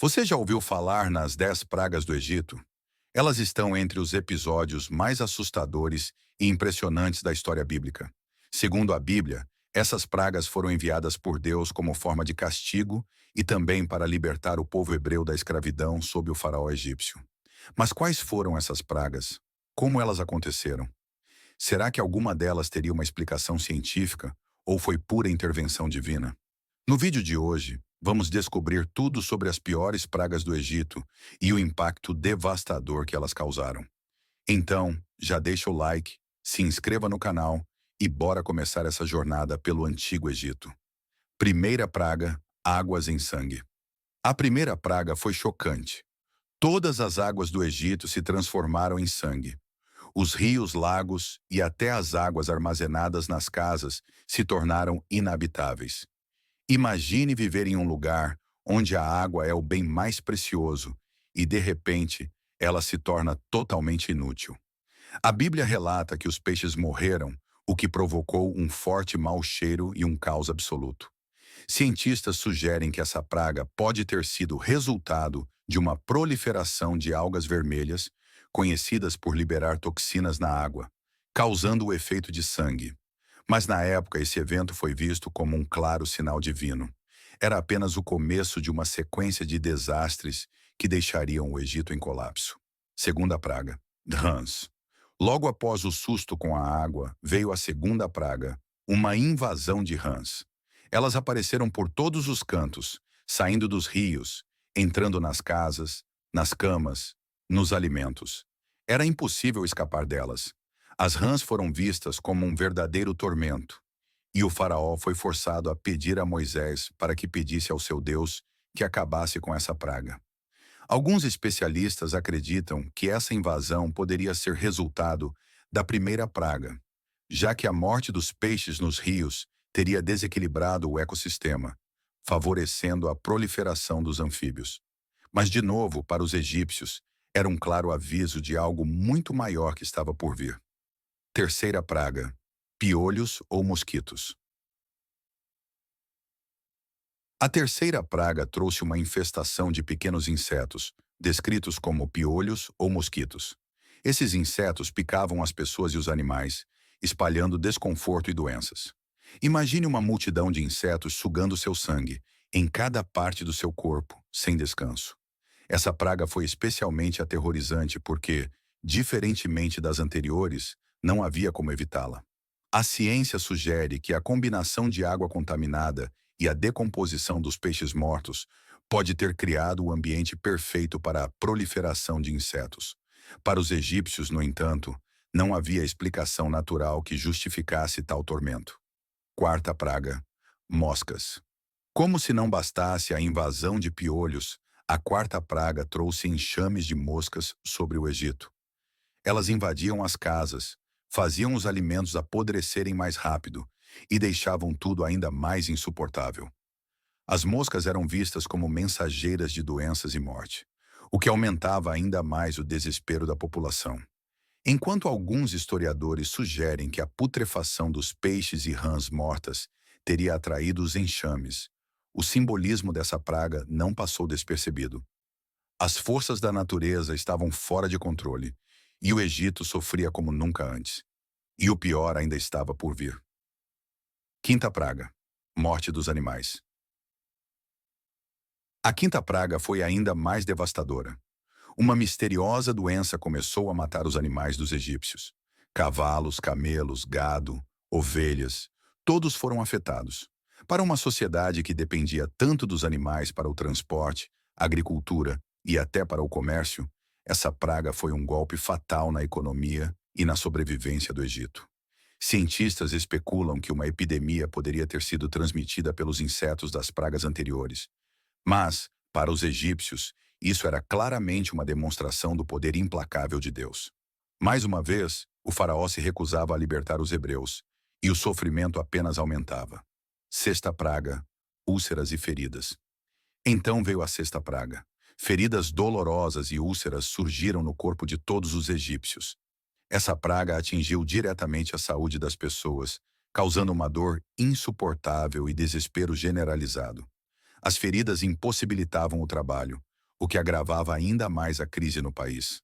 Você já ouviu falar nas 10 pragas do Egito? Elas estão entre os episódios mais assustadores e impressionantes da história bíblica. Segundo a Bíblia, essas pragas foram enviadas por Deus como forma de castigo e também para libertar o povo hebreu da escravidão sob o faraó egípcio. Mas quais foram essas pragas? Como elas aconteceram? Será que alguma delas teria uma explicação científica ou foi pura intervenção divina? No vídeo de hoje, vamos descobrir tudo sobre as piores pragas do Egito e o impacto devastador que elas causaram. Então, já deixa o like, se inscreva no canal e bora começar essa jornada pelo Antigo Egito. Primeira praga, águas em sangue. A primeira praga foi chocante. Todas as águas do Egito se transformaram em sangue. Os rios, lagos e até as águas armazenadas nas casas se tornaram inabitáveis. Imagine viver em um lugar onde a água é o bem mais precioso e, de repente, ela se torna totalmente inútil. A Bíblia relata que os peixes morreram, o que provocou um forte mau cheiro e um caos absoluto. Cientistas sugerem que essa praga pode ter sido resultado de uma proliferação de algas vermelhas, conhecidas por liberar toxinas na água, causando o efeito de sangue. Mas na época esse evento foi visto como um claro sinal divino. Era apenas o começo de uma sequência de desastres que deixariam o Egito em colapso. Segunda praga, rãs. Logo após o susto com a água, veio a segunda praga, uma invasão de rãs. Elas apareceram por todos os cantos, saindo dos rios, entrando nas casas, nas camas, nos alimentos. Era impossível escapar delas. As rãs foram vistas como um verdadeiro tormento, e o faraó foi forçado a pedir a Moisés para que pedisse ao seu Deus que acabasse com essa praga. Alguns especialistas acreditam que essa invasão poderia ser resultado da primeira praga, já que a morte dos peixes nos rios teria desequilibrado o ecossistema, favorecendo a proliferação dos anfíbios. Mas, de novo, para os egípcios, era um claro aviso de algo muito maior que estava por vir. Terceira praga, piolhos ou mosquitos. A terceira praga trouxe uma infestação de pequenos insetos, descritos como piolhos ou mosquitos. Esses insetos picavam as pessoas e os animais, espalhando desconforto e doenças. Imagine uma multidão de insetos sugando seu sangue, em cada parte do seu corpo, sem descanso. Essa praga foi especialmente aterrorizante porque, diferentemente das anteriores, não havia como evitá-la. A ciência sugere que a combinação de água contaminada e a decomposição dos peixes mortos pode ter criado o ambiente perfeito para a proliferação de insetos. Para os egípcios, no entanto, não havia explicação natural que justificasse tal tormento. Quarta praga, moscas. Como se não bastasse a invasão de piolhos, a quarta praga trouxe enxames de moscas sobre o Egito. Elas invadiam as casas, faziam os alimentos apodrecerem mais rápido e deixavam tudo ainda mais insuportável. As moscas eram vistas como mensageiras de doenças e morte, o que aumentava ainda mais o desespero da população. Enquanto alguns historiadores sugerem que a putrefação dos peixes e rãs mortas teria atraído os enxames, o simbolismo dessa praga não passou despercebido. As forças da natureza estavam fora de controle, e o Egito sofria como nunca antes. E o pior ainda estava por vir. Quinta praga, morte dos animais. A quinta praga foi ainda mais devastadora. Uma misteriosa doença começou a matar os animais dos egípcios. Cavalos, camelos, gado, ovelhas, todos foram afetados. Para uma sociedade que dependia tanto dos animais para o transporte, agricultura e até para o comércio, essa praga foi um golpe fatal na economia e na sobrevivência do Egito. Cientistas especulam que uma epidemia poderia ter sido transmitida pelos insetos das pragas anteriores. Mas, para os egípcios, isso era claramente uma demonstração do poder implacável de Deus. Mais uma vez, o faraó se recusava a libertar os hebreus, e o sofrimento apenas aumentava. Sexta praga, úlceras e feridas. Então veio a sexta praga. Feridas dolorosas e úlceras surgiram no corpo de todos os egípcios. Essa praga atingiu diretamente a saúde das pessoas, causando uma dor insuportável e desespero generalizado. As feridas impossibilitavam o trabalho, o que agravava ainda mais a crise no país.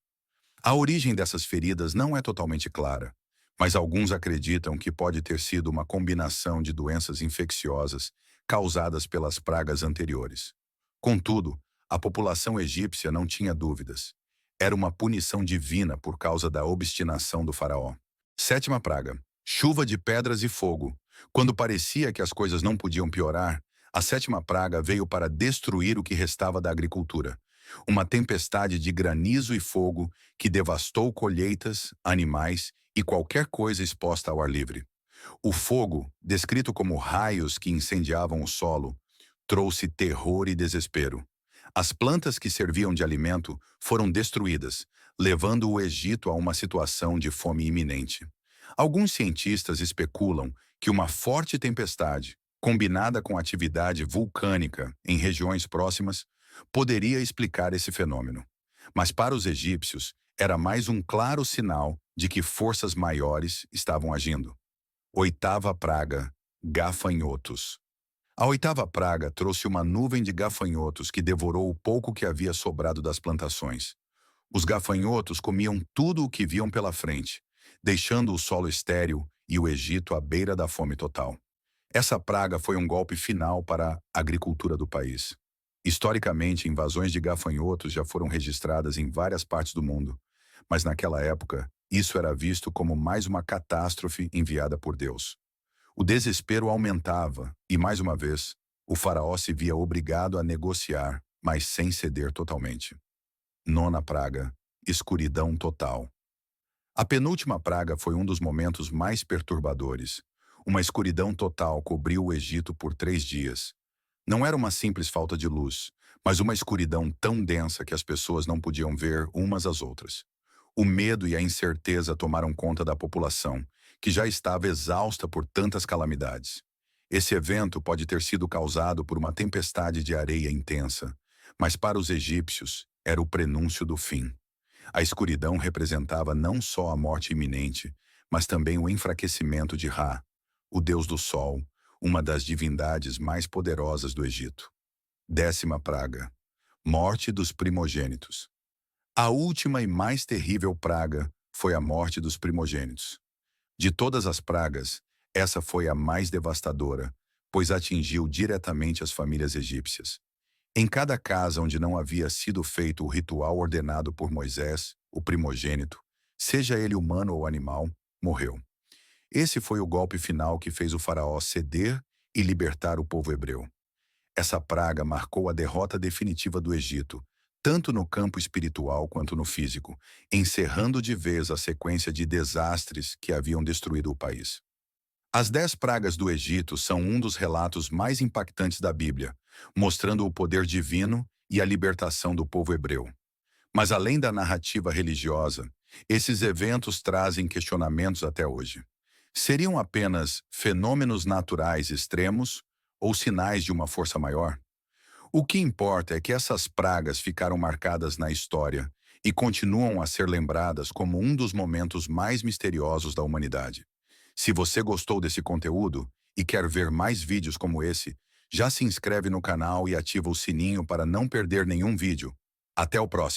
A origem dessas feridas não é totalmente clara, mas alguns acreditam que pode ter sido uma combinação de doenças infecciosas causadas pelas pragas anteriores. Contudo, a população egípcia não tinha dúvidas. Era uma punição divina por causa da obstinação do faraó. Sétima praga: chuva de pedras e fogo. Quando parecia que as coisas não podiam piorar, a sétima praga veio para destruir o que restava da agricultura. Uma tempestade de granizo e fogo que devastou colheitas, animais e qualquer coisa exposta ao ar livre. O fogo, descrito como raios que incendiavam o solo, trouxe terror e desespero. As plantas que serviam de alimento foram destruídas, levando o Egito a uma situação de fome iminente. Alguns cientistas especulam que uma forte tempestade, combinada com atividade vulcânica em regiões próximas, poderia explicar esse fenômeno. Mas para os egípcios, era mais um claro sinal de que forças maiores estavam agindo. Oitava praga: gafanhotos. A oitava praga trouxe uma nuvem de gafanhotos que devorou o pouco que havia sobrado das plantações. Os gafanhotos comiam tudo o que viam pela frente, deixando o solo estéril e o Egito à beira da fome total. Essa praga foi um golpe final para a agricultura do país. Historicamente, invasões de gafanhotos já foram registradas em várias partes do mundo, mas naquela época, isso era visto como mais uma catástrofe enviada por Deus. O desespero aumentava e, mais uma vez, o faraó se via obrigado a negociar, mas sem ceder totalmente. Nona praga: escuridão total. A penúltima praga foi um dos momentos mais perturbadores. Uma escuridão total cobriu o Egito por 3 dias. Não era uma simples falta de luz, mas uma escuridão tão densa que as pessoas não podiam ver umas às outras. O medo e a incerteza tomaram conta da população, que já estava exausta por tantas calamidades. Esse evento pode ter sido causado por uma tempestade de areia intensa, mas para os egípcios era o prenúncio do fim. A escuridão representava não só a morte iminente, mas também o enfraquecimento de Ra, o deus do sol, uma das divindades mais poderosas do Egito. Décima praga: morte dos primogênitos. A última e mais terrível praga foi a morte dos primogênitos. De todas as pragas, essa foi a mais devastadora, pois atingiu diretamente as famílias egípcias. Em cada casa onde não havia sido feito o ritual ordenado por Moisés, o primogênito, seja ele humano ou animal, morreu. Esse foi o golpe final que fez o faraó ceder e libertar o povo hebreu. Essa praga marcou a derrota definitiva do Egito, tanto no campo espiritual quanto no físico, encerrando de vez a sequência de desastres que haviam destruído o país. As 10 pragas do Egito são um dos relatos mais impactantes da Bíblia, mostrando o poder divino e a libertação do povo hebreu. Mas além da narrativa religiosa, esses eventos trazem questionamentos até hoje. Seriam apenas fenômenos naturais extremos ou sinais de uma força maior? O que importa é que essas pragas ficaram marcadas na história e continuam a ser lembradas como um dos momentos mais misteriosos da humanidade. Se você gostou desse conteúdo e quer ver mais vídeos como esse, já se inscreve no canal e ativa o sininho para não perder nenhum vídeo. Até o próximo!